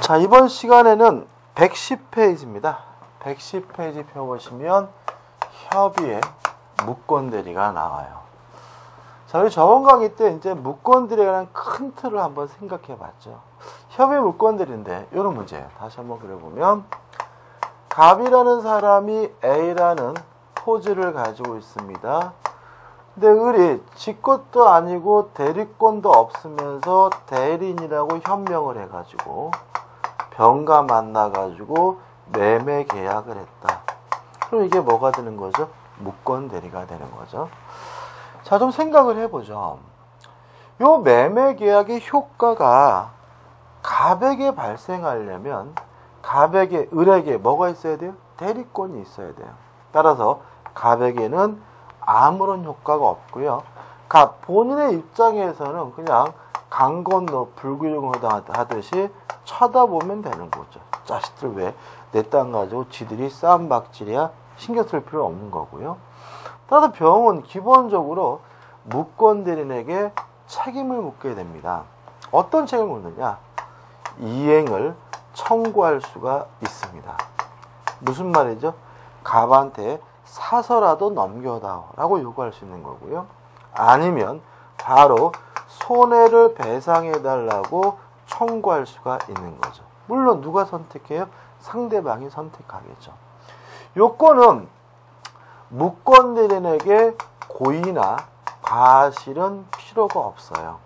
자, 이번 시간에는 110페이지입니다. 110페이지 펴보시면 협의의 무권대리가 나와요. 자, 우리 저번 강의 때 이제 무권대리에 관한 큰 틀을 한번 생각해 봤죠. 협의 무권대리인데 이런 문제예요. 다시 한번 그려보면 갑이라는 사람이 A라는 토지를 가지고 있습니다. 근데 을이 지 것도 아니고 대리권도 없으면서 대리인이라고 현명을 해가지고 병과 만나가지고 매매 계약을 했다. 그럼 이게 뭐가 되는 거죠? 무권대리가 되는 거죠. 자, 좀 생각을 해보죠. 요 매매 계약의 효과가 갑에게 발생하려면 갑에게, 을에게 뭐가 있어야 돼요? 대리권이 있어야 돼요. 따라서 갑에게는 아무런 효과가 없고요. 갑 본인의 입장에서는 그냥 강 건너 불구경을 하듯이 쳐다보면 되는 거죠. 자식들 왜 내 땅 가지고 지들이 싸움박질이야? 신경 쓸 필요 없는 거고요. 따라서 병은 기본적으로 무권대리인에게 책임을 묻게 됩니다. 어떤 책임을 묻느냐? 이행을 청구할 수가 있습니다. 무슨 말이죠? 갑한테 사서라도 넘겨다오라고 요구할 수 있는 거고요. 아니면 바로 손해를 배상해달라고 청구할 수가 있는 거죠. 물론 누가 선택해요? 상대방이 선택하겠죠. 요건은 무권대리인에게 고의나 과실은 필요가 없어요.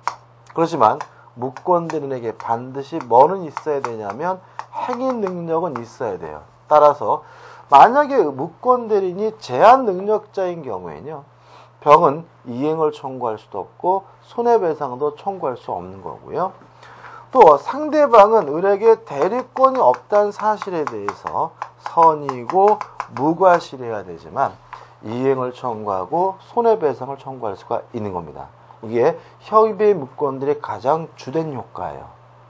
그렇지만 무권대리인에게 반드시 뭐는 있어야 되냐면 행위 능력은 있어야 돼요. 따라서 만약에 무권대리인이 제한 능력자인 경우에는요, 병은 이행을 청구할 수도 없고 손해배상도 청구할 수 없는 거고요. 또 상대방은 을에게 대리권이 없다는 사실에 대해서 선의고 무과실해야 되지만 이행을 청구하고 손해배상을 청구할 수가 있는 겁니다. 이게 협의 무권대리의 가장 주된 효과예요.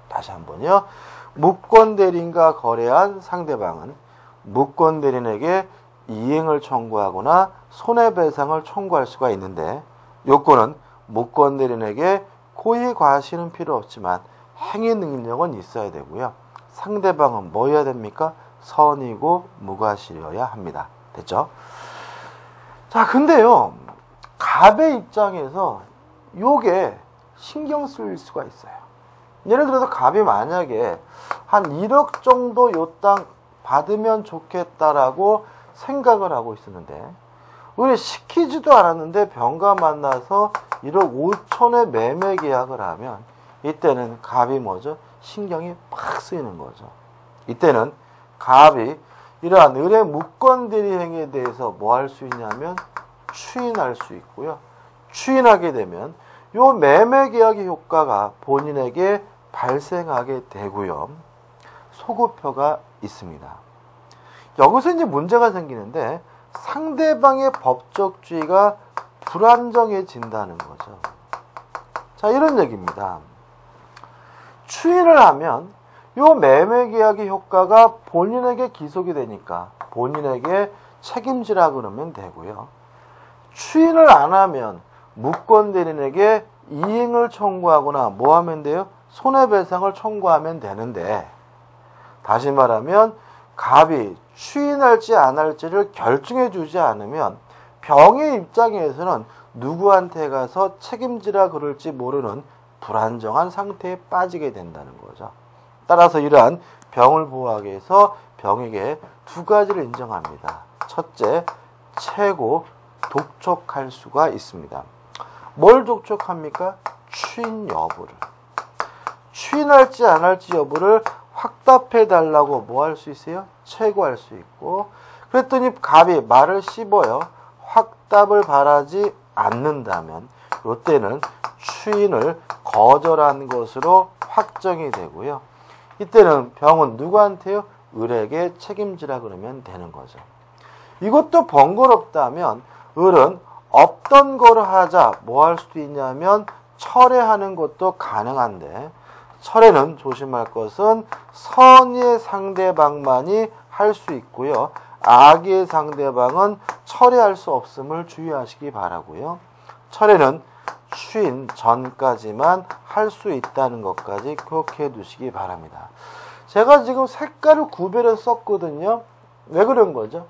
다시 한번요. 무권대리인과 거래한 상대방은 무권대리인에게 이행을 청구하거나 손해배상을 청구할 수가 있는데 요건은 무권대리인에게 고의 과실은 필요 없지만 행위 능력은 있어야 되고요. 상대방은 뭐 해야 됩니까? 선의고 무과실이어야 합니다. 됐죠? 자, 근데요, 갑의 입장에서 요게 신경 쓰일 수가 있어요. 예를 들어서 갑이 만약에 한 1억 정도 요 땅 받으면 좋겠다라고 생각을 하고 있었는데 우리 시키지도 않았는데 병과 만나서 1억 5천에 매매 계약을 하면 이때는 갑이 뭐죠? 신경이 팍 쓰이는 거죠. 이때는 갑이 이러한 을의 무권대리 행위에 대해서 뭐 할 수 있냐면 추인할 수 있고요. 추인하게 되면 요 매매 계약의 효과가 본인에게 발생하게 되고요. 소급표가 있습니다. 여기서 이제 문제가 생기는데 상대방의 법적 주의가 불안정해진다는 거죠. 자, 이런 얘기입니다. 추인을 하면 요 매매 계약의 효과가 본인에게 기속이 되니까 본인에게 책임지라 그러면 되고요. 추인을 안 하면 무권대리인에게 이행을 청구하거나 뭐 하면 돼요? 손해배상을 청구하면 되는데 다시 말하면 갑이 추인할지 안 할지를 결정해 주지 않으면 병의 입장에서는 누구한테 가서 책임지라 그럴지 모르는 불안정한 상태에 빠지게 된다는 거죠. 따라서 이러한 병을 보호하기 위해서 병에게 두 가지를 인정합니다. 첫째, 최고 독촉할 수가 있습니다. 뭘 독촉합니까? 추인 여부를. 추인할지 안 할지 여부를 확답해 달라고 뭐 할 수 있어요? 최고할 수 있고 그랬더니 갑이 말을 씹어요. 확답을 바라지 않는다면 이때는 추인을 거절한 것으로 확정이 되고요. 이때는 병은 누구한테요? 을에게 책임지라 그러면 되는 거죠. 이것도 번거롭다면 을은 없던 거를 하자 뭐 할 수도 있냐면 철회하는 것도 가능한데 철회는 조심할 것은 선의의 상대방만이 할 수 있고요. 악의 상대방은 철회할 수 없음을 주의하시기 바라고요. 철회는 추인 전까지만 할 수 있다는 것까지 기억해 두시기 바랍니다. 제가 지금 색깔을 구별해서 썼거든요. 왜 그런 거죠?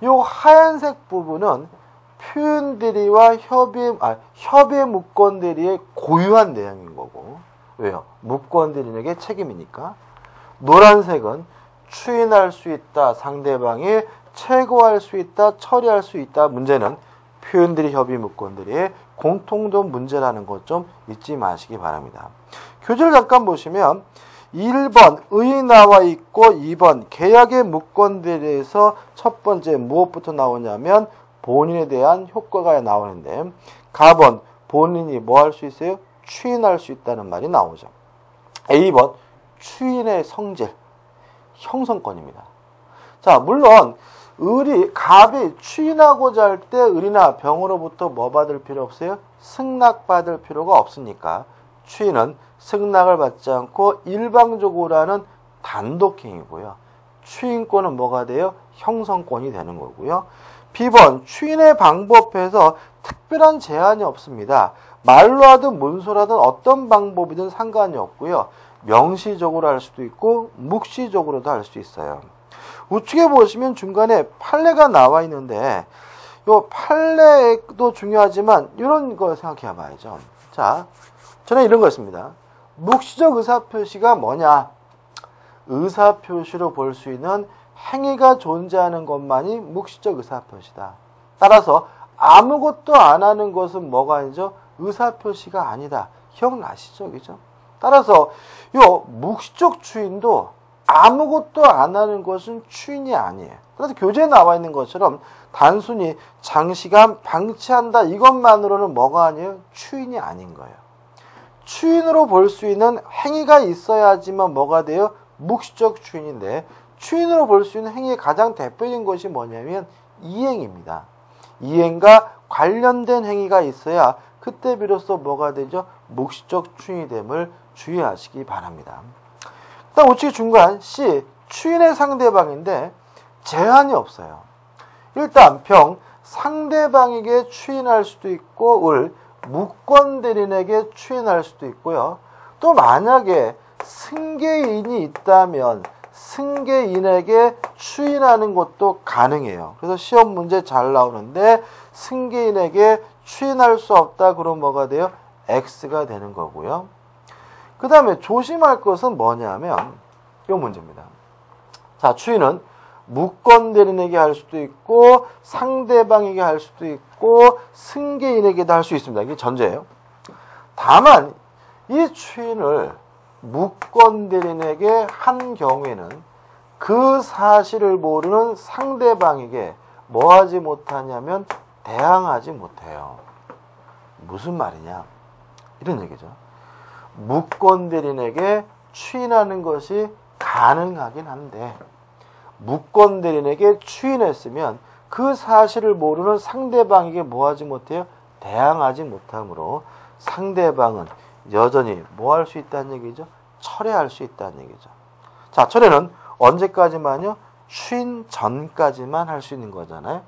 요 하얀색 부분은 표현대리와 협의 무권대리의 고유한 내용인 거고. 왜요? 무권대리에게 책임이니까. 노란색은 추인할 수 있다, 상대방이 최고할 수 있다, 처리할 수 있다. 문제는 표현들이 협의 무권들의 공통점 문제라는 것 좀 잊지 마시기 바랍니다. 교재를 잠깐 보시면 1번 의 나와 있고 2번 계약의 무권들에서 첫 번째 무엇부터 나오냐면 본인에 대한 효과가 나오는데, 가번 본인이 뭐 할 수 있어요? 추인할 수 있다는 말이 나오죠. A번 추인의 성질, 형성권입니다. 자, 물론 갑이 추인하고자 할 때 을이나 병으로부터 뭐 받을 필요 없어요? 승낙받을 필요가 없으니까 추인은 승낙을 받지 않고 일방적으로 하는 단독행위고요. 추인권은 뭐가 돼요? 형성권이 되는 거고요. B번 추인의 방법에서 특별한 제한이 없습니다. 말로 하든 문서로 하든 어떤 방법이든 상관이 없고요. 명시적으로 할 수도 있고 묵시적으로도 할 수 있어요. 우측에 보시면 중간에 판례가 나와 있는데 이 판례도 중요하지만 이런 거 생각해 봐야죠. 자, 저는 이런 거였습니다. 묵시적 의사표시가 뭐냐? 의사표시로 볼 수 있는 행위가 존재하는 것만이 묵시적 의사표시다. 따라서 아무것도 안 하는 것은 뭐가 아니죠? 의사표시가 아니다. 기억나시죠? 그죠? 따라서 요 묵시적 추인도 아무것도 안 하는 것은 추인이 아니에요. 그래서 교재에 나와 있는 것처럼 단순히 장시간 방치한다 이것만으로는 뭐가 아니에요? 추인이 아닌 거예요. 추인으로 볼 수 있는 행위가 있어야지만 뭐가 돼요? 묵시적 추인인데, 추인으로 볼 수 있는 행위의 가장 대표적인 것이 뭐냐면 이행입니다. 이행과 관련된 행위가 있어야 그때 비로소 뭐가 되죠? 묵시적 추인이 됨을 주의하시기 바랍니다. 일단 우측 중간 C, 추인의 상대방인데 제한이 없어요. 일단 병, 상대방에게 추인할 수도 있고 을, 무권대리인에게 추인할 수도 있고요. 또 만약에 승계인이 있다면 승계인에게 추인하는 것도 가능해요. 그래서 시험 문제 잘 나오는데 승계인에게 추인할 수 없다 그럼 뭐가 돼요? X가 되는 거고요. 그 다음에 조심할 것은 뭐냐면 이 문제입니다. 자, 추인은 무권대리인에게 할 수도 있고 상대방에게 할 수도 있고 승계인에게도 할 수 있습니다. 이게 전제예요. 다만 이 추인을 무권대리인에게 한 경우에는 그 사실을 모르는 상대방에게 뭐 하지 못하냐면 대항하지 못해요. 무슨 말이냐? 이런 얘기죠. 무권대리인에게 추인하는 것이 가능하긴 한데 무권대리인에게 추인했으면 그 사실을 모르는 상대방에게 뭐 하지 못해요? 대항하지 못하므로 상대방은 여전히 뭐 할 수 있다는 얘기죠? 철회할 수 있다는 얘기죠. 자, 철회는 언제까지만요? 추인 전까지만 할 수 있는 거잖아요.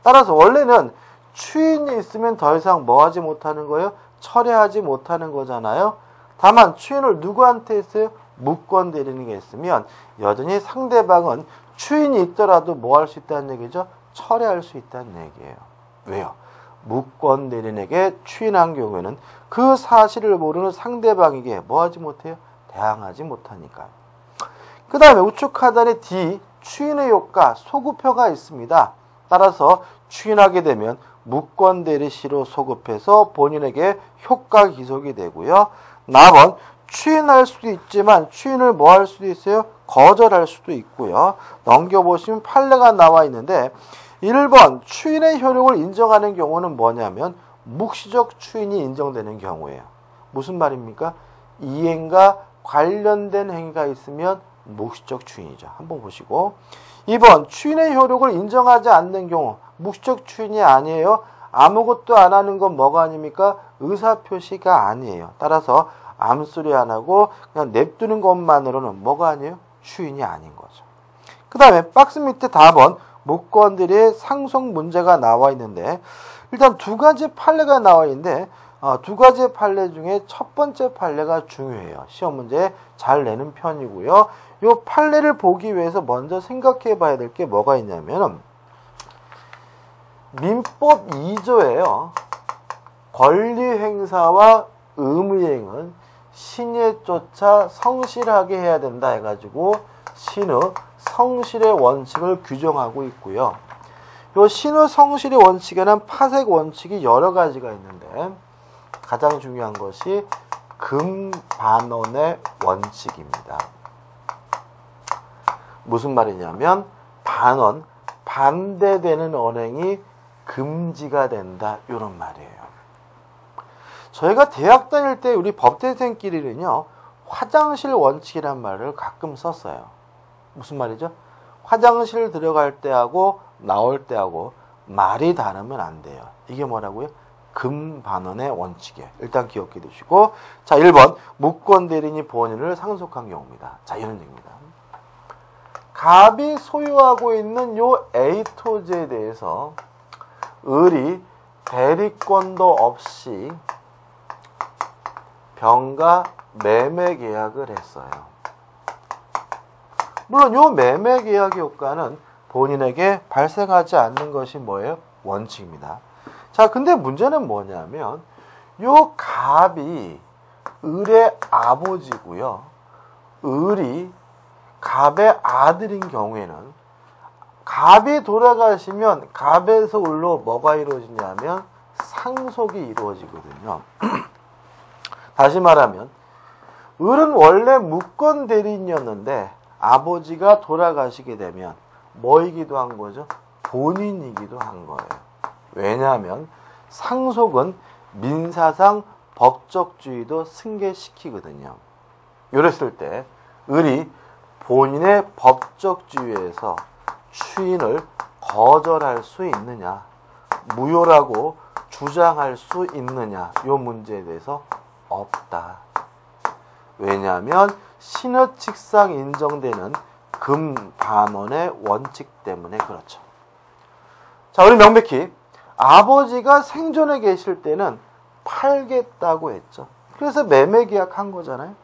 따라서 원래는 추인이 있으면 더 이상 뭐 하지 못하는 거예요? 철회하지 못하는 거잖아요. 다만 추인을 누구한테 했어요? 무권대리인에게 했으면 여전히 상대방은 추인이 있더라도 뭐 할 수 있다는 얘기죠? 철회할 수 있다는 얘기예요. 왜요? 무권대리인에게 추인한 경우에는 그 사실을 모르는 상대방에게 뭐 하지 못해요? 대항하지 못하니까요. 그 다음에 우측 하단에 D, 추인의 효과, 소급표가 있습니다. 따라서 추인하게 되면 무권대리시로 소급해서 본인에게 효과 기속이 되고요. 나번 추인할 수도 있지만 추인을 뭐 할 수도 있어요? 거절할 수도 있고요. 넘겨보시면 판례가 나와 있는데 1번 추인의 효력을 인정하는 경우는 뭐냐면 묵시적 추인이 인정되는 경우예요. 무슨 말입니까? 이행과 관련된 행위가 있으면 묵시적 추인이죠. 한번 보시고 2번 추인의 효력을 인정하지 않는 경우 묵시적 추인이 아니에요. 아무것도 안 하는 건 뭐가 아닙니까? 의사표시가 아니에요. 따라서 암소리 안 하고 그냥 냅두는 것만으로는 뭐가 아니에요? 추인이 아닌 거죠. 그 다음에 박스 밑에 답은 무권들의 상속 문제가 나와 있는데 일단 두 가지 판례가 나와 있는데 두 가지 판례 중에 첫 번째 판례가 중요해요. 시험 문제에 잘 내는 편이고요. 이 판례를 보기 위해서 먼저 생각해 봐야 될 게 뭐가 있냐면 민법 2조에요. 권리행사와 의무이행은 신에 쫓아 성실하게 해야 된다 해가지고 신의 성실의 원칙을 규정하고 있고요. 이 신의 성실의 원칙에는 파색 원칙이 여러 가지가 있는데 가장 중요한 것이 금반원의 원칙입니다. 무슨 말이냐면 반원, 반대되는 언행이 금지가 된다 이런 말이에요. 저희가 대학 다닐 때 우리 법대생끼리는요 화장실 원칙이란 말을 가끔 썼어요. 무슨 말이죠? 화장실 들어갈 때하고 나올 때하고 말이 다르면 안 돼요. 이게 뭐라고요? 금반원의 원칙이에요. 일단 기억해 두시고, 자 1번 무권대리인이 본인을 상속한 경우입니다. 자 이런 얘기입니다. 갑이 소유하고 있는 요 A 토지에 대해서 을이 대리권도 없이 병가 매매 계약을 했어요. 물론 요 매매 계약의 효과는 본인에게 발생하지 않는 것이 뭐예요? 원칙입니다. 자, 근데 문제는 뭐냐면 요 갑이 을의 아버지고요. 을이 갑의 아들인 경우에는 갑이 돌아가시면 갑에서 을로 뭐가 이루어지냐면 상속이 이루어지거든요. 다시 말하면 을은 원래 무권 대리인이었는데 아버지가 돌아가시게 되면 뭐이기도 한 거죠? 본인이기도 한 거예요. 왜냐하면 상속은 민사상 법적주의도 승계시키거든요. 이랬을 때 을이 본인의 법적주의에서 추인을 거절할 수 있느냐, 무효라고 주장할 수 있느냐, 이 문제에 대해서 없다. 왜냐하면 신의칙상 인정되는 금반원의 원칙 때문에 그렇죠. 자, 우리 명백히 아버지가 생존해 계실 때는 팔겠다고 했죠. 그래서 매매 계약한 거잖아요.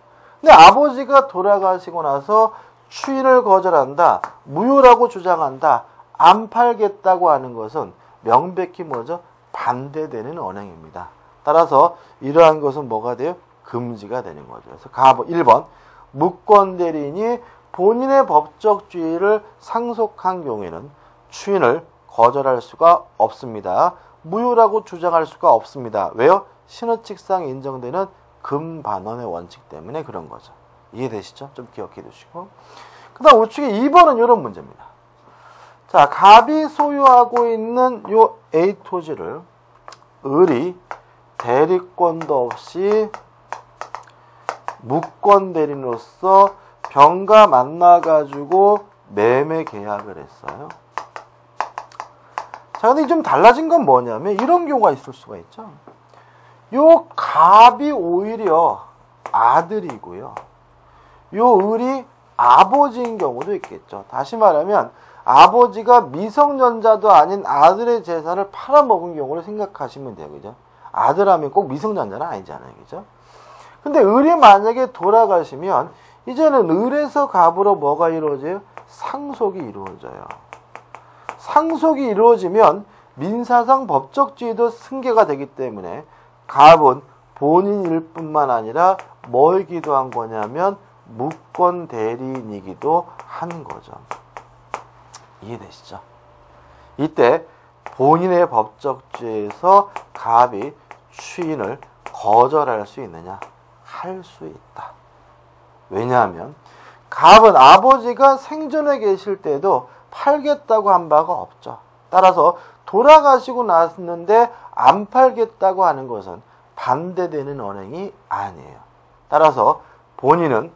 근데 아버지가 돌아가시고 나서 추인을 거절한다, 무효라고 주장한다, 안 팔겠다고 하는 것은 명백히 뭐죠? 반대되는 언행입니다. 따라서 이러한 것은 뭐가 돼요? 금지가 되는 거죠. 그래서 1번 무권대리인이 본인의 법적 주의를 상속한 경우에는 추인을 거절할 수가 없습니다. 무효라고 주장할 수가 없습니다. 왜요? 신의칙상 인정되는 금반원의 원칙 때문에 그런 거죠. 이해되시죠? 좀 기억해 두시고. 그 다음 우측에 2번은 이런 문제입니다. 자, 갑이 소유하고 있는 요 A 토지를 을이 대리권도 없이 무권 대리인으로서 병가 만나가지고 매매 계약을 했어요. 자, 근데 좀 달라진 건 뭐냐면 이런 경우가 있을 수가 있죠. 요 갑이 오히려 아들이고요. 요 을이 아버지인 경우도 있겠죠. 다시 말하면 아버지가 미성년자도 아닌 아들의 재산을 팔아먹은 경우를 생각하시면 돼요. 그죠? 아들하면 꼭 미성년자는 아니잖아요. 그죠? 근데 을이 만약에 돌아가시면 이제는 을에서 갑으로 뭐가 이루어져요? 상속이 이루어져요. 상속이 이루어지면 민사상 법적주의도 승계가 되기 때문에 갑은 본인일 뿐만 아니라 뭐이기도 한 거냐면 무권 대리인이기도 한 거죠. 이해되시죠? 이때 본인의 법적주의에서 갑이 추인을 거절할 수 있느냐? 할 수 있다. 왜냐하면 갑은 아버지가 생전에 계실 때도 팔겠다고 한 바가 없죠. 따라서 돌아가시고 났는데 안 팔겠다고 하는 것은 반대되는 언행이 아니에요. 따라서 본인은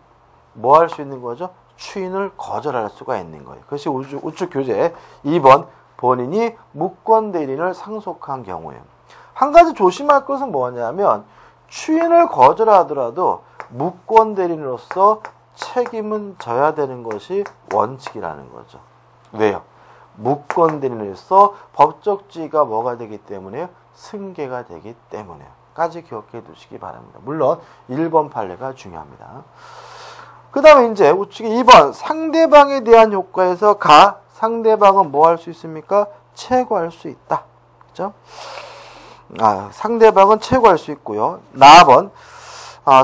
뭐 할 수 있는 거죠? 추인을 거절할 수가 있는 거예요. 그것이 우측 교재 2번 본인이 무권 대리인을 상속한 경우에 한 가지 조심할 것은 뭐냐면 추인을 거절하더라도 무권 대리인으로서 책임은 져야 되는 것이 원칙이라는 거죠. 왜요? 무권 대리인으로서 법적주의가 뭐가 되기 때문에요? 승계가 되기 때문에요. 까지 기억해 두시기 바랍니다. 물론 1번 판례가 중요합니다. 그 다음에 이제 우측에 2번 상대방에 대한 효과에서 상대방은 뭐 할 수 있습니까? 최고할 수 있다. 그죠? 상대방은 최고할 수 있고요. 나번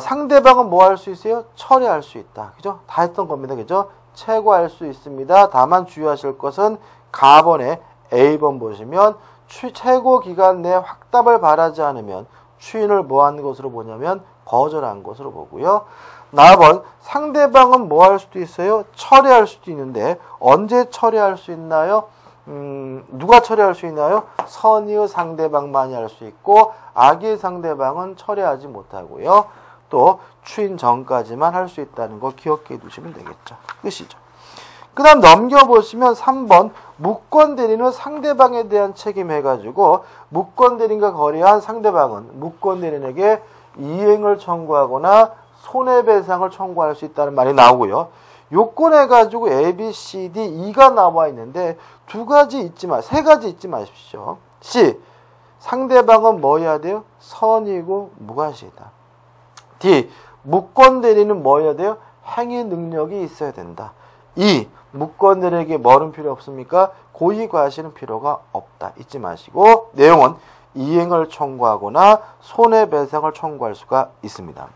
상대방은 뭐 할 수 있어요? 철회할 수 있다. 그죠? 다 했던 겁니다. 그죠? 최고할 수 있습니다. 다만 주의하실 것은 가번에 A번 보시면 최고 기간 내 확답을 바라지 않으면 추인을 뭐 하는 것으로 보냐면 거절한 것으로 보고요. 나번 상대방은 뭐 할 수도 있어요? 철회할 수도 있는데 언제 철회할 수 있나요? 누가 철회할 수 있나요? 선의의 상대방만이 할 수 있고 악의 상대방은 철회하지 못하고요. 또 추인 전까지만 할 수 있다는 거 기억해 두시면 되겠죠. 끝이죠. 그 다음 넘겨보시면 3번 무권 대리는 상대방에 대한 책임 해가지고 무권 대리인과 거래한 상대방은 무권 대리인에게 이행을 청구하거나 손해배상을 청구할 수 있다는 말이 나오고요. 요건 해가지고 A, B, C, D, E가 나와 있는데 세 가지 잊지 마십시오. C. 상대방은 뭐 해야 돼요? 선이고 무과시이다. D. 무권 대리는 뭐 해야 돼요? 행위 능력이 있어야 된다. E. 무권 대리에게 뭐는 필요 없습니까? 고의 과실은 필요가 없다. 잊지 마시고 내용은 이행을 청구하거나 손해배상을 청구할 수가 있습니다.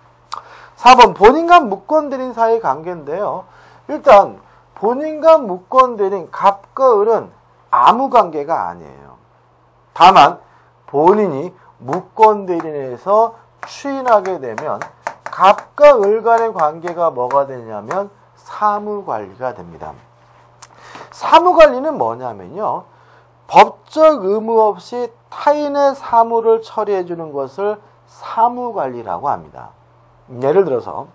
4번 본인과 무권 대리인 사이의 관계인데요. 일단 본인과 무권 대리인 갑과 을은 아무 관계가 아니에요. 다만 본인이 무권 대리인에서 추인하게 되면 갑과 을 간의 관계가 뭐가 되냐면 사무관리가 됩니다. 사무관리는 뭐냐면요. 법적 의무 없이 타인의 사무를 처리해 주는 것을 사무관리라고 합니다. 예를 들어서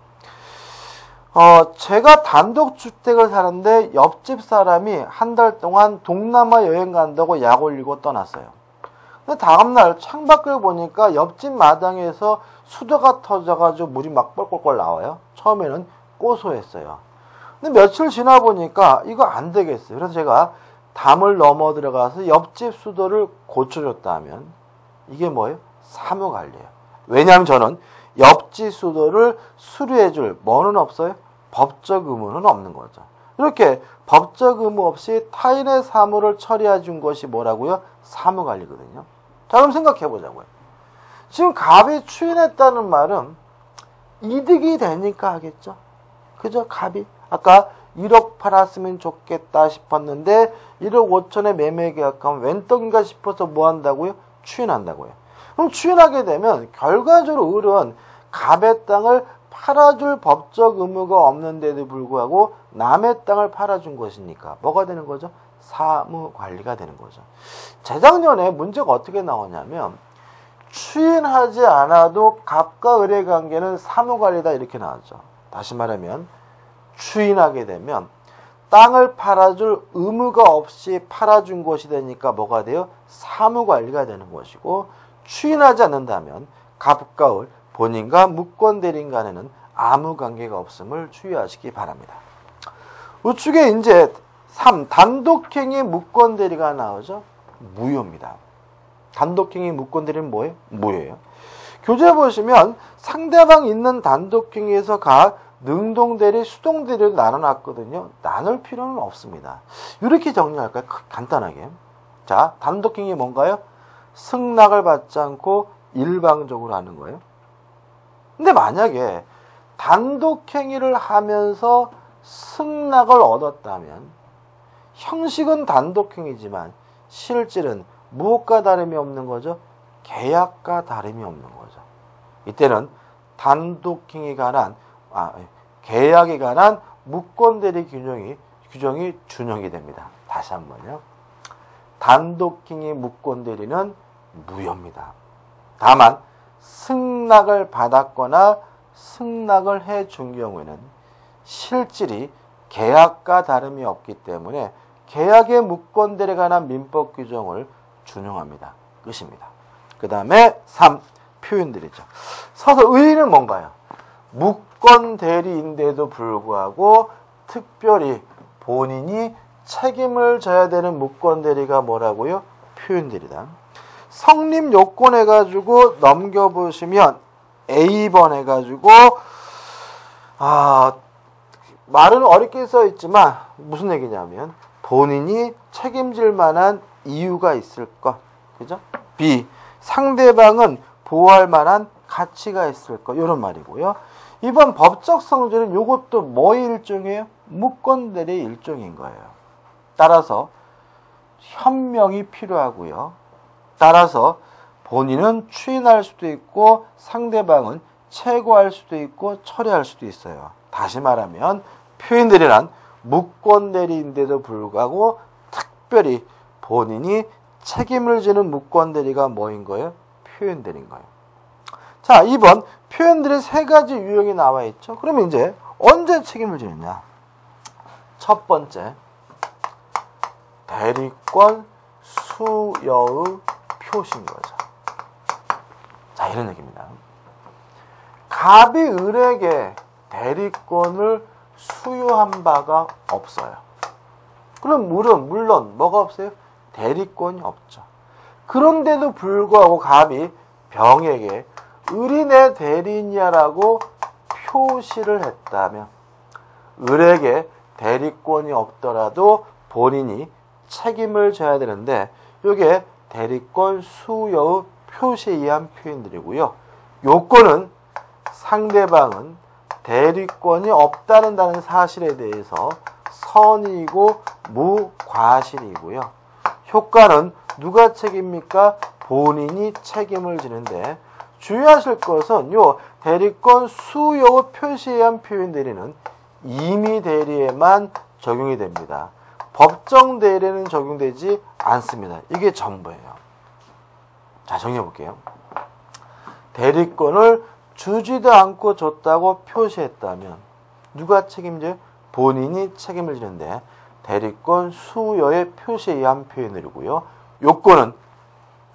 제가 단독주택을 사는데 옆집 사람이 한 달 동안 동남아 여행 간다고 약 올리고 떠났어요. 근데 다음날 창밖을 보니까 옆집 마당에서 수도가 터져가지고 물이 막 뻘뻘뻘 나와요. 처음에는 고소했어요. 근데 며칠 지나 보니까 이거 안 되겠어요. 그래서 제가 담을 넘어 들어가서 옆집 수도를 고쳐줬다 하면 이게 뭐예요? 사무관리예요. 왜냐하면 저는 옆집 수도를 수리해줄 뭐는 없어요? 법적 의무는 없는 거죠. 이렇게 법적 의무 없이 타인의 사무를 처리해 준 것이 뭐라고요? 사무관리거든요. 자, 그럼 생각해 보자고요. 지금 갑이 추인했다는 말은 이득이 되니까 하겠죠. 그죠? 갑이 아까 1억 팔았으면 좋겠다 싶었는데 1억 5천에 매매 계약하면 웬 떡인가 싶어서 뭐 한다고요? 추인한다고요. 그럼 추인하게 되면 결과적으로 을은 갑의 땅을 팔아줄 법적 의무가 없는데도 불구하고 남의 땅을 팔아준 것이니까 뭐가 되는 거죠? 사무관리가 되는 거죠. 재작년에 문제가 어떻게 나오냐면 추인하지 않아도 갑과 을의 관계는 사무관리다 이렇게 나왔죠. 다시 말하면 추인하게 되면 땅을 팔아줄 의무가 없이 팔아준 것이 되니까 뭐가 돼요? 사무관리가 되는 것이고 추인하지 않는다면 갑과 을, 본인과 무권 대리인 간에는 아무 관계가 없음을 주의하시기 바랍니다. 우측에 이제 3. 단독행위 무권 대리가 나오죠? 무효입니다. 단독행위 무권 대리는 뭐예요? 무효예요. 교재 보시면 상대방 있는 단독행위에서 능동대리, 수동대리를 나눠놨거든요. 나눌 필요는 없습니다. 이렇게 정리할까요? 간단하게. 자, 단독행위 뭔가요? 승낙을 받지 않고 일방적으로 하는 거예요. 근데 만약에 단독행위를 하면서 승낙을 얻었다면 형식은 단독행위지만 실질은 무엇과 다름이 없는 거죠? 계약과 다름이 없는 거죠. 이때는 단독행위에 관한 계약에 관한 무권대리 규정이 준용이 됩니다. 다시 한번요. 단독행위 무권대리는 무효입니다. 다만 승낙을 받았거나 승낙을 해준 경우에는 실질이 계약과 다름이 없기 때문에 계약의 무권대리에 관한 민법 규정을 준용합니다. 끝입니다. 그 다음에 3. 표현들이죠. 서서 의의는 뭔가요? 무권대리인데도 불구하고 특별히 본인이 책임을 져야 되는 무권대리가 뭐라고요? 표현들이다. 성립 요건 해가지고 넘겨보시면 A번 해가지고 말은 어렵게 써있지만 무슨 얘기냐면 본인이 책임질 만한 이유가 있을 것. 그죠? B. 상대방은 보호할 만한 가치가 있을 것. 이런 말이고요. 이번 법적 성질은 이것도 뭐의 일종이에요? 무권대리의 일종인 거예요. 따라서 현명이 필요하고요. 따라서 본인은 추인할 수도 있고 상대방은 최고할 수도 있고 처리할 수도 있어요. 다시 말하면 표현대리란 무권대리인데도 불구하고 특별히 본인이 책임을 지는 무권대리가 뭐인 거예요? 표현대리인 거예요. 자, 2번 표현대리 세 가지 유형이 나와 있죠. 그러면 이제 언제 책임을 지느냐? 첫 번째, 대리권 수여의 표시인 거죠. 자, 이런 얘기입니다. 갑이 을에게 대리권을 수여한 바가 없어요. 그럼 을은 물론 뭐가 없어요? 대리권이 없죠. 그런데도 불구하고 갑이 병에게 을이 내 대리인이야라고 표시를 했다면 을에게 대리권이 없더라도 본인이 책임을 져야 되는데 이게 대리권 수여의 표시에 의한 표현들이고요. 요건은 상대방은 대리권이 없다는 사실에 대해서 선의이고 무과실이고요. 효과는 누가 책임입니까? 본인이 책임을 지는데 주의하실 것은 요 대리권 수여의 표시에 의한 표현 대리는 임의 대리에만 적용이 됩니다. 법정 대리에는 적용되지 않습니다. 이게 전부예요. 자, 정리해 볼게요. 대리권을 주지도 않고 줬다고 표시했다면 누가 책임져요? 본인이 책임을 지는데 대리권 수여의 표시에 의한 표현이고요. 요건은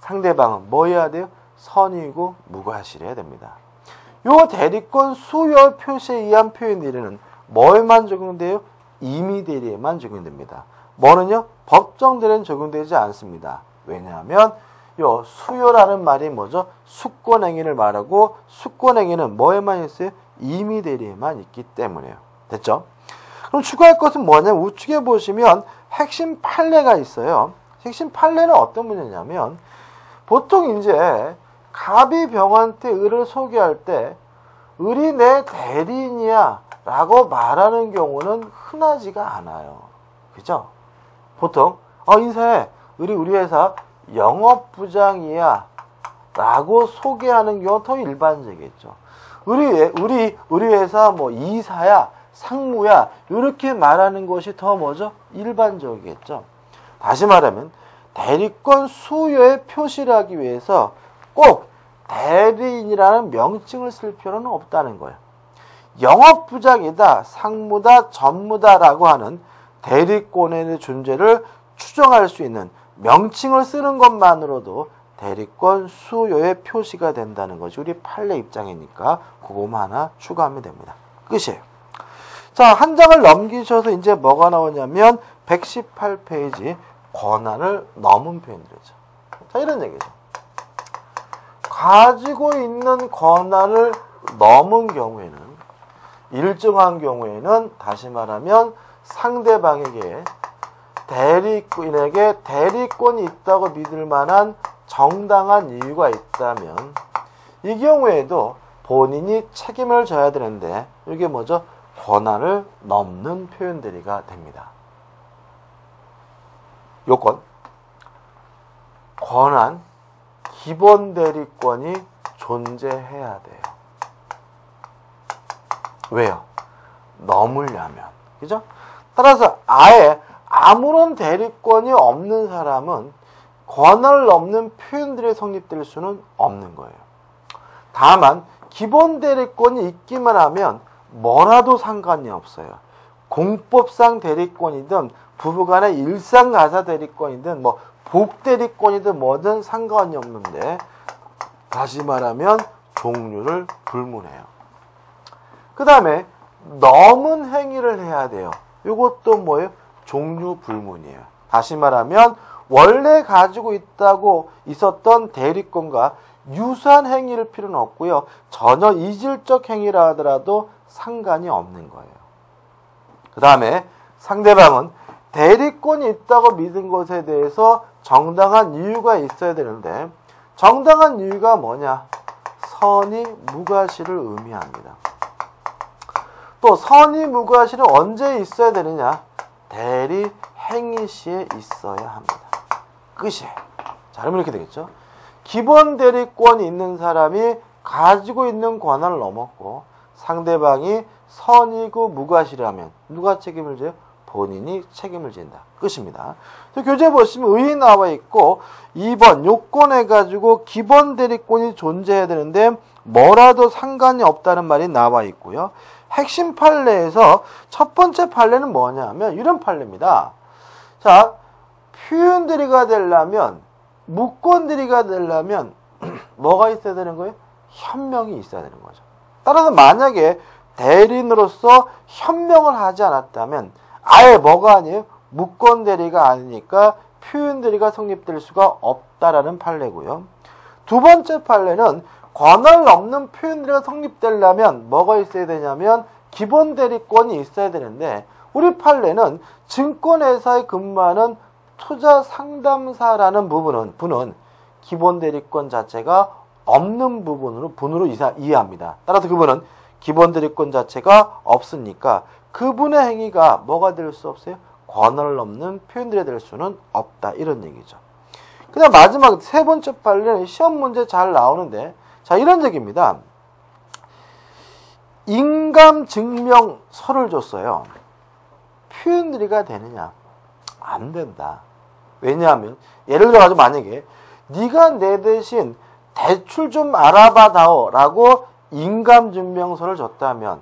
상대방은 뭐 해야 돼요? 선의이고 무과실해야 됩니다. 요 대리권 수여 표시에 의한 표현 대리는 뭐에만 적용돼요? 임의 대리에만 적용됩니다. 뭐는요? 법정 대리는 적용되지 않습니다. 왜냐하면 요 수요라는 말이 뭐죠? 수권행위를 말하고 수권행위는 뭐에만 있어요? 임의 대리에만 있기 때문에요. 됐죠? 그럼 추가할 것은 뭐냐면 우측에 보시면 핵심 판례가 있어요. 핵심 판례는 어떤 문제냐면 보통 이제 갑이 병한테 을을 소개할 때 을이 내 대리인이야 라고 말하는 경우는 흔하지가 않아요. 그죠? 보통 인사해. 을이 우리 회사 영업부장이야 라고 소개하는 경우가 더 일반적이겠죠. 우리 회사 뭐 이사야, 상무야 이렇게 말하는 것이 더 뭐죠? 일반적이겠죠. 다시 말하면 대리권 수여의 표시를 하기 위해서 꼭 대리인이라는 명칭을 쓸 필요는 없다는 거예요. 영업부장이다, 상무다, 전무다라고 하는 대리권의 존재를 추정할 수 있는 명칭을 쓰는 것만으로도 대리권 수요의 표시가 된다는 것이 우리 판례 입장이니까 그거만 하나 추가하면 됩니다. 끝이에요. 자, 한 장을 넘기셔서 이제 뭐가 나오냐면 118페이지 권한을 넘은 표현들이죠. 자, 이런 얘기죠. 가지고 있는 권한을 넘은 경우에는 일정한 경우에는 다시 말하면 상대방에게 대리인에게 대리권이 있다고 믿을 만한 정당한 이유가 있다면 이 경우에도 본인이 책임을 져야 되는데 이게 뭐죠? 권한을 넘는 표현 대리가 됩니다. 요건 권한 기본 대리권이 존재해야 돼요. 왜요? 넘으려면. 그죠? 따라서 아예 아무런 대리권이 없는 사람은 권한을 넘는 표현들이 성립될 수는 없는 거예요. 다만 기본 대리권이 있기만 하면 뭐라도 상관이 없어요. 공법상 대리권이든 부부간의 일상가사 대리권이든 뭐 복대리권이든 뭐든 상관이 없는데 다시 말하면 종류를 불문해요. 그 다음에 넘은 행위를 해야 돼요. 이것도 뭐예요? 종류 불문이에요. 다시 말하면 원래 가지고 있었던 대리권과 유사한 행위일 필요는 없고요. 전혀 이질적 행위라 하더라도 상관이 없는 거예요. 그 다음에 상대방은 대리권이 있다고 믿은 것에 대해서 정당한 이유가 있어야 되는데 정당한 이유가 뭐냐? 선의 무과실을 의미합니다. 또 선의 무과실은 언제 있어야 되느냐? 대리 행위 시에 있어야 합니다. 끝이에요. 자, 그러면 이렇게 되겠죠? 기본 대리권이 있는 사람이 가지고 있는 권한을 넘었고 상대방이 선의고 무과실이라면 누가 책임을 져요? 본인이 책임을 진다. 끝입니다. 교재 보시면 의의 나와 있고 2번 요건해 가지고 기본 대리권이 존재해야 되는데 뭐라도 상관이 없다는 말이 나와 있고요. 핵심 판례에서 첫 번째 판례는 뭐냐면 이런 판례입니다. 자, 표현 대리가 되려면 무권 대리가 되려면 뭐가 있어야 되는 거예요? 현명이 있어야 되는 거죠. 따라서 만약에 대리인으로서 현명을 하지 않았다면 아예 뭐가 아니에요? 무권 대리가 아니니까 표현 대리가 성립될 수가 없다라는 판례고요. 두 번째 판례는 권한을 넘는 표현 대리가 성립되려면 뭐가 있어야 되냐면 기본 대리권이 있어야 되는데 우리 판례는 증권회사에 근무하는 투자 상담사라는 분은 기본 대리권 자체가 없는 분으로 이해합니다. 따라서 그분은 기본 대리권 자체가 없으니까 그분의 행위가 뭐가 될 수 없어요? 권한을 넘는 표현들이 될 수는 없다. 이런 얘기죠. 그 다음 마지막 세 번째 판례는 시험 문제 잘 나오는데 자 이런 얘기입니다. 인감증명서를 줬어요. 표현들이가 되느냐? 안 된다. 왜냐하면 예를 들어가지고 만약에 네가 내 대신 대출 좀 알아봐다오 라고 인감증명서를 줬다면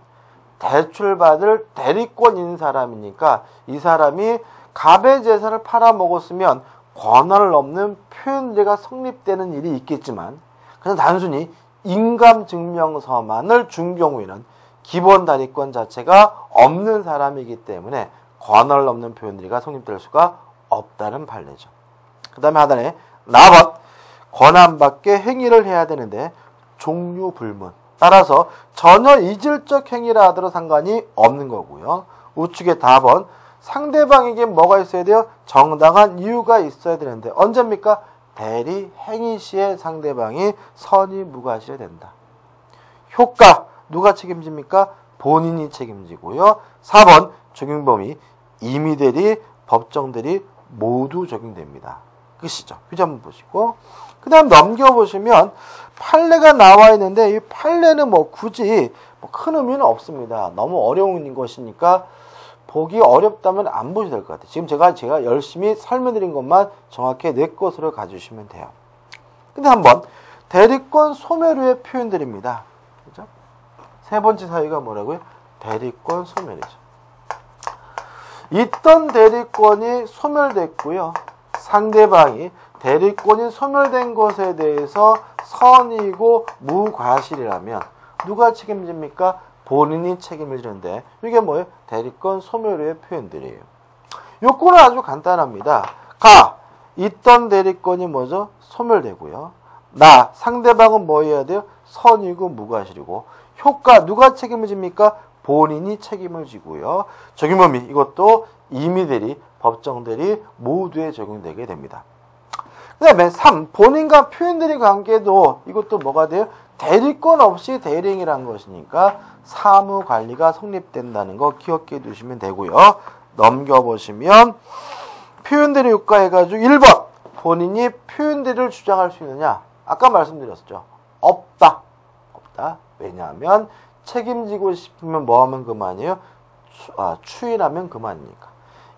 대출받을 대리권인 사람이니까 이 사람이 갑의 재산을 팔아먹었으면 권한을 넘는 표현제가 성립되는 일이 있겠지만 그냥 단순히 인감증명서만을 준 경우에는 기본 대리권 자체가 없는 사람이기 때문에 권한을 넘는 표현제가 성립될 수가 없다는 판례죠. 그 다음에 하단에 4번 권한밖에 행위를 해야 되는데 종류 불문 따라서 전혀 이질적 행위라 하더라도 상관이 없는 거고요. 우측에 4번 상대방에게 뭐가 있어야 돼요? 정당한 이유가 있어야 되는데 언제입니까? 대리 행위 시에 상대방이 선의 무과실이 된다. 효과 누가 책임집니까? 본인이 책임지고요. 4번 적용범위 임의대리, 법정대리 모두 적용됩니다. 끝이죠. 휴지 한번 보시고 그 다음 넘겨보시면 판례가 나와 있는데 이 판례는 뭐 굳이 큰 의미는 없습니다. 너무 어려운 것이니까 보기 어렵다면 안 보셔도 될 것 같아요. 지금 제가 열심히 설명드린 것만 정확히 내 것으로 가주시면 돼요. 근데 한번 대리권 소멸후의 표현들입니다. 그죠? 세 번째 사유가 뭐라고요? 대리권 소멸이죠. 있던 대리권이 소멸됐고요. 상대방이 대리권이 소멸된 것에 대해서 선의고 무과실이라면 누가 책임집니까? 본인이 책임을 지는데 이게 뭐예요? 대리권 소멸의 표현들이에요. 요건은 아주 간단합니다. 가, 있던 대리권이 뭐죠? 소멸되고요. 나, 상대방은 뭐 해야 돼요? 선의고 무과실이고 효과 누가 책임을 집니까? 본인이 책임을 지고요. 적용범위 이것도 임의대리, 법정대리 모두에 적용되게 됩니다. 그 다음에 3. 본인과 표현대리 관계도 이것도 뭐가 돼요? 대리권 없이 대리행위라는 것이니까 사무관리가 성립된다는 거 기억해 두시면 되고요. 넘겨보시면 표현대리 효과 해가지고 1번 본인이 표현대리를 주장할 수 있느냐? 아까 말씀드렸죠. 없다. 왜냐하면 책임지고 싶으면 뭐하면 그만이에요? 추인하면 그만이니까.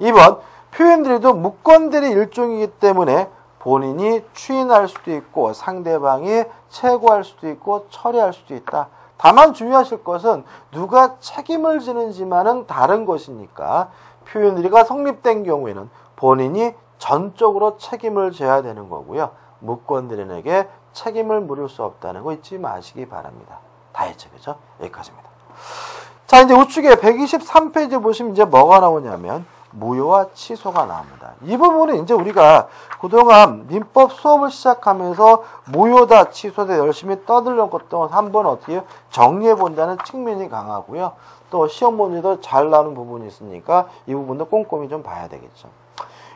2번 표현대리도 무권대리 일종이기 때문에 본인이 추인할 수도 있고 상대방이 최고할 수도 있고 처리할 수도 있다. 다만 주의하실 것은 누가 책임을 지는지만은 다른 것이니까 표현대리가 성립된 경우에는 본인이 전적으로 책임을 져야 되는 거고요. 무권대리인에게 책임을 물을 수 없다는 거 잊지 마시기 바랍니다. 다 했죠, 그죠? 여기까지입니다. 자, 이제 우측에 123페이지 보시면 이제 뭐가 나오냐면 무효와 취소가 나옵니다. 이 부분은 이제 우리가 그동안 민법 수업을 시작하면서 무효다, 취소다 열심히 떠들었던 한번 어떻게 정리해 본다는 측면이 강하고요. 또 시험 문제도 잘 나오는 부분이 있으니까 이 부분도 꼼꼼히 좀 봐야 되겠죠.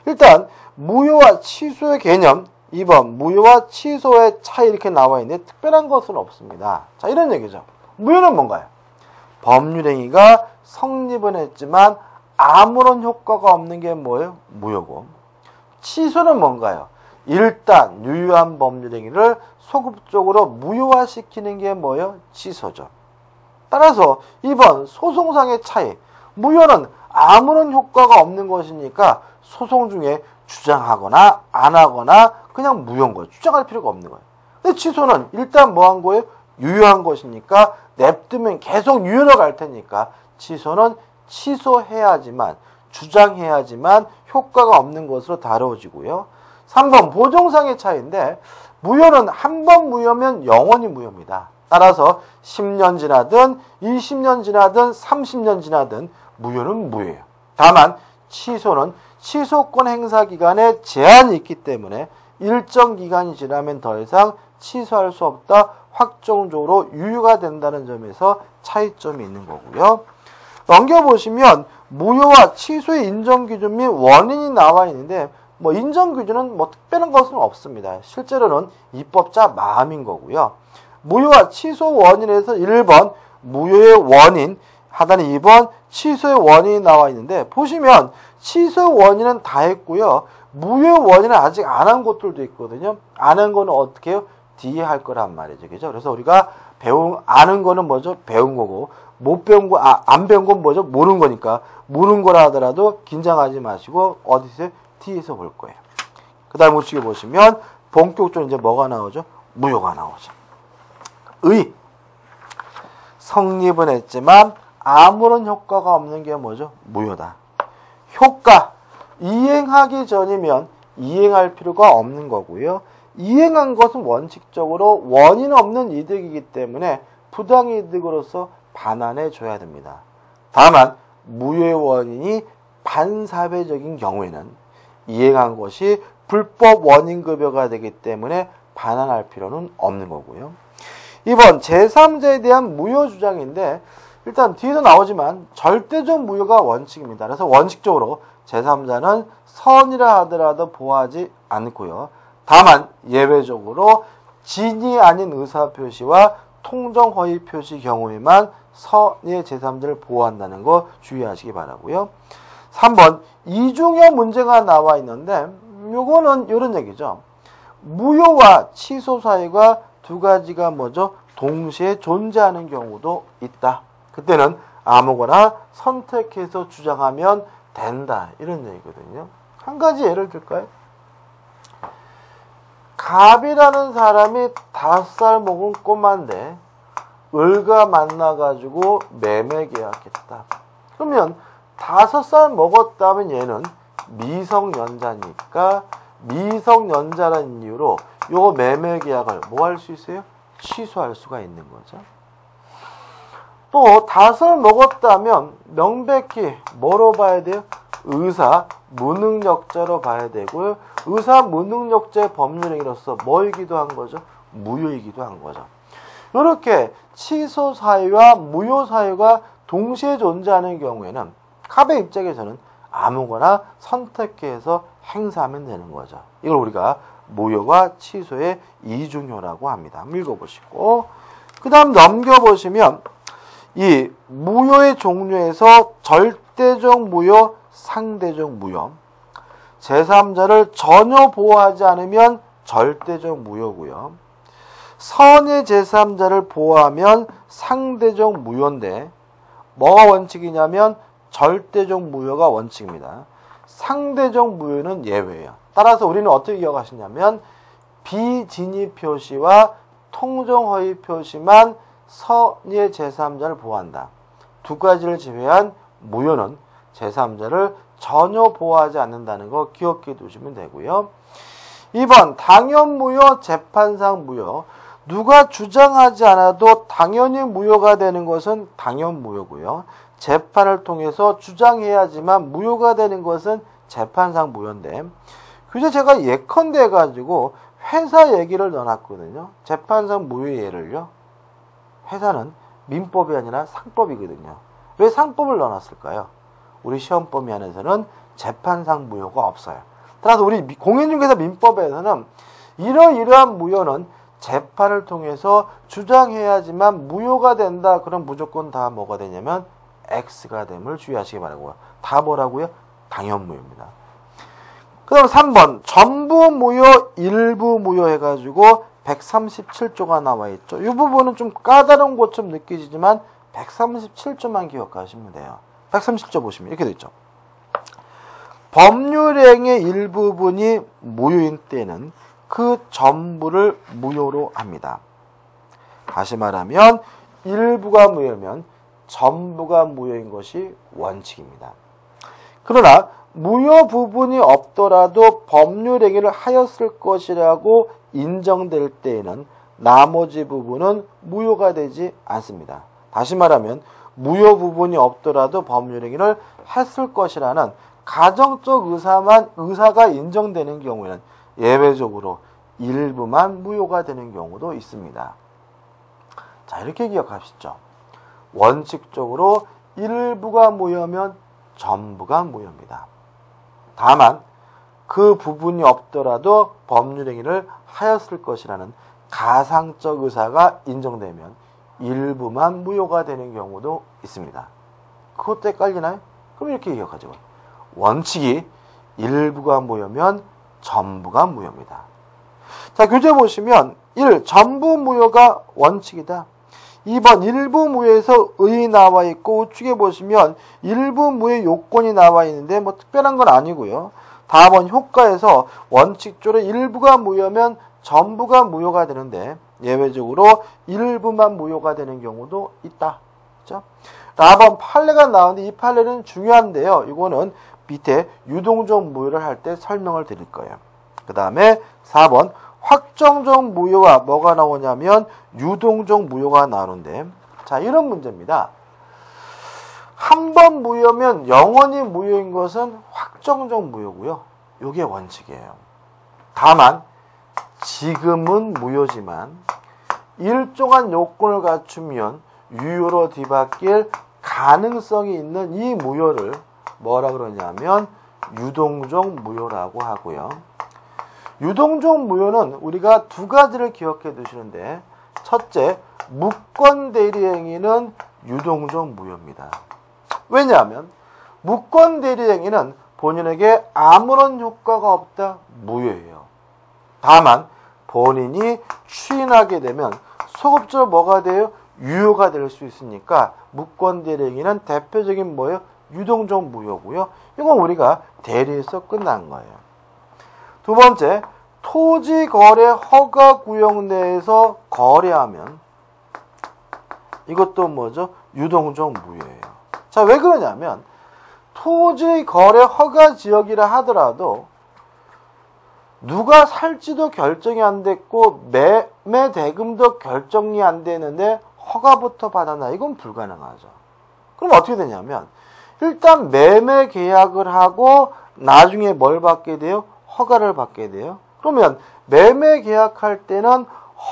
일단 무효와 취소의 개념, 2번 무효와 취소의 차이 이렇게 나와 있는데 특별한 것은 없습니다. 자, 이런 얘기죠. 무효는 뭔가요? 법률행위가 성립은 했지만 아무런 효과가 없는 게 뭐예요? 무효고. 취소는 뭔가요? 일단 유효한 법률행위를 소급적으로 무효화시키는 게 뭐예요? 취소죠. 따라서 2번 소송상의 차이. 무효는 아무런 효과가 없는 것이니까 소송 중에 주장하거나 안 하거나 그냥 무효인 거예요. 주장할 필요가 없는 거예요. 근데 취소는 일단 뭐 한 거예요? 유효한 것이니까 냅두면 계속 유효로 갈 테니까 취소는 취소해야지만, 주장해야지만 효과가 없는 것으로 다뤄지고요. 3번 보정상의 차이인데 무효는 한 번 무효면 영원히 무효입니다. 따라서 10년 지나든 20년 지나든 30년 지나든 무효는 무효예요. 다만 취소는 취소권 행사 기간에 제한이 있기 때문에 일정 기간이 지나면 더 이상 취소할 수 없다, 확정적으로 유효가 된다는 점에서 차이점이 있는 거고요. 넘겨보시면 무효와 취소의 인정기준 및 원인이 나와 있는데 뭐 인정기준은 뭐 특별한 것은 없습니다. 실제로는 입법자 마음인 거고요. 무효와 취소 원인에서 1번 무효의 원인, 하단에 2번 취소의 원인이 나와 있는데 보시면 취소 원인은 다 했고요. 무효 원인은 아직 안 한 것들도 있거든요. 안 한 거는 어떻게 해요? 뒤에 할 거란 말이죠. 그죠? 그래서 우리가 아는 거는 뭐죠? 배운 거고, 못 배운 거, 안 배운 건 뭐죠? 모르는 거니까. 모르는 거라 하더라도 긴장하지 마시고, 어디서? 뒤에서 볼 거예요. 그 다음 우측에 보시면, 본격적으로 이제 뭐가 나오죠? 무효가 나오죠. 성립은 했지만, 아무런 효과가 없는 게 뭐죠? 무효다. 효과. 이행하기 전이면 이행할 필요가 없는 거고요. 이행한 것은 원칙적으로 원인 없는 이득이기 때문에 부당이득으로서 반환해 줘야 됩니다. 다만 무효의 원인이 반사회적인 경우에는 이행한 것이 불법 원인급여가 되기 때문에 반환할 필요는 없는 거고요. 2번 제3자에 대한 무효 주장인데 일단 뒤에도 나오지만 절대적 무효가 원칙입니다. 그래서 원칙적으로 제3자는 선이라 하더라도 보호하지 않고요. 다만 예외적으로 진이 아닌 의사표시와 통정허위 표시 경우에만 선의 제3자를 보호한다는 거 주의하시기 바라고요. 3번 이중여 문제가 나와 있는데 요거는 이런 얘기죠. 무효와 취소 사유가 두 가지가 뭐죠? 동시에 존재하는 경우도 있다. 그때는 아무거나 선택해서 주장하면 된다. 이런 얘기거든요. 한 가지 예를 들까요? 갑이라는 사람이 5살 먹은 꼬마인데 을과 만나가지고 매매 계약했다. 그러면 5살 먹었다면 얘는 미성년자니까 미성년자라는 이유로 요 매매 계약을 뭐 할 수 있어요? 취소할 수가 있는 거죠. 또 5살 먹었다면 명백히 뭐로 봐야 돼요? 의사 무능력자로 봐야 되고요. 의사 무능력자의 법률행위로서 뭐이기도 한 거죠? 무효이기도 한 거죠. 이렇게 취소 사유와 무효 사유가 동시에 존재하는 경우에는 갑의 입장에서는 아무거나 선택해서 행사하면 되는 거죠. 이걸 우리가 무효와 취소의 이중효라고 합니다. 한번 읽어보시고 그 다음 넘겨보시면 이 무효의 종류에서 절대적 무효, 상대적 무효. 제3자를 전혀 보호하지 않으면 절대적 무효고요. 선의 제3자를 보호하면 상대적 무효인데 뭐가 원칙이냐면 절대적 무효가 원칙입니다. 상대적 무효는 예외예요. 따라서 우리는 어떻게 기억하시냐면 비진위 표시와 통정허위 표시만 선의 제3자를 보호한다. 두 가지를 제외한 무효는 제3자를 전혀 보호하지 않는다는 거 기억해 두시면 되고요. 2번 당연 무효, 재판상 무효. 누가 주장하지 않아도 당연히 무효가 되는 것은 당연 무효고요. 재판을 통해서 주장해야지만 무효가 되는 것은 재판상 무효인데, 그래서 제가 예컨대 가지고 회사 얘기를 넣어놨거든요. 재판상 무효의 예를요. 회사는 민법이 아니라 상법이거든요. 왜 상법을 넣어놨을까요? 우리 시험범위 안에서는 재판상 무효가 없어요. 따라서 우리 공인중개사 민법에서는 이러이러한 무효는 재판을 통해서 주장해야지만 무효가 된다. 그럼 무조건 다 뭐가 되냐면 X가 됨을 주의하시기 바라고요. 다 뭐라고요? 당연무효입니다. 그 다음 3번 전부 무효, 일부 무효 해가지고 137조가 나와 있죠. 이 부분은 좀 까다로운 것처럼 느끼지만 137조만 기억하시면 돼요. 137조 보시면 이렇게 돼 있죠. 법률행위의 일부분이 무효인 때는 그 전부를 무효로 합니다. 다시 말하면 일부가 무효면 전부가 무효인 것이 원칙입니다. 그러나 무효 부분이 없더라도 법률행위를 하였을 것이라고 인정될 때에는 나머지 부분은 무효가 되지 않습니다. 다시 말하면 무효 부분이 없더라도 법률행위를 했을 것이라는 가정적 의사가 인정되는 경우에는 예외적으로 일부만 무효가 되는 경우도 있습니다. 자, 이렇게 기억하시죠. 원칙적으로 일부가 무효면 전부가 무효입니다. 다만 그 부분이 없더라도 법률행위를 하였을 것이라는 가상적 의사가 인정되면 일부만 무효가 되는 경우도 있습니다. 그것도 헷갈리나요? 그럼 이렇게 기억하죠. 원칙이 일부가 무효면 전부가 무효입니다. 자, 교재 보시면 1. 전부 무효가 원칙이다. 2번 일부 무효에서 의 나와 있고 우측에 보시면 일부 무효 요건이 나와 있는데 뭐 특별한 건 아니고요. 다음은 효과에서 원칙적으로 일부가 무효면 전부가 무효가 되는데 예외적으로 일부만 무효가 되는 경우도 있다. 그렇죠? 4번 판례가 나오는데 이 판례는 중요한데요. 이거는 밑에 유동적 무효를 할 때 설명을 드릴 거예요. 그 다음에 4번 확정적 무효가 뭐가 나오냐면 유동적 무효가 나오는데, 자, 이런 문제입니다. 한 번 무효면 영원히 무효인 것은 확정적 무효고요. 이게 원칙이에요. 다만 지금은 무효지만 일정한 요건을 갖추면 유효로 뒤바뀔 가능성이 있는 이 무효를 뭐라 그러냐면 유동적 무효라고 하고요. 유동적 무효는 우리가 두 가지를 기억해 두시는데, 첫째, 무권 대리행위는 유동적 무효입니다. 왜냐하면 무권 대리행위는 본인에게 아무런 효과가 없다, 무효예요. 다만 본인이 추인하게 되면 소급적으로 뭐가 돼요? 유효가 될 수 있으니까 무권 대리행위는 대표적인 뭐예요? 유동적 무효고요. 이건 우리가 대리해서 끝난 거예요. 두 번째, 토지거래 허가구역 내에서 거래하면 이것도 뭐죠? 유동적 무효예요. 자, 왜 그러냐면 토지거래 허가지역이라 하더라도 누가 살지도 결정이 안 됐고 매매 대금도 결정이 안 되는데 허가부터 받아나, 이건 불가능하죠. 그럼 어떻게 되냐면 일단 매매 계약을 하고 나중에 뭘 받게 돼요? 허가를 받게 돼요. 그러면 매매 계약할 때는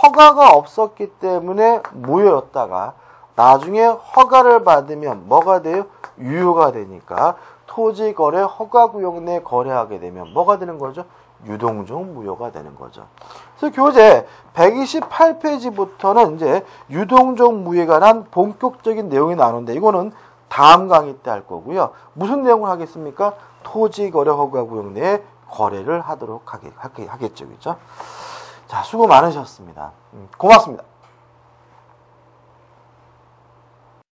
허가가 없었기 때문에 무효였다가 나중에 허가를 받으면 뭐가 돼요? 유효가 되니까 토지거래 허가구역 내 거래하게 되면 뭐가 되는 거죠? 유동적 무효가 되는 거죠. 그래서 교재 128페이지부터는 이제 유동적 무효에 관한 본격적인 내용이 나오는데 이거는 다음 강의 때 할 거고요. 무슨 내용을 하겠습니까? 토지거래 허가구역 내에 거래를 하도록 하겠죠. 그죠? 자, 수고 많으셨습니다. 고맙습니다.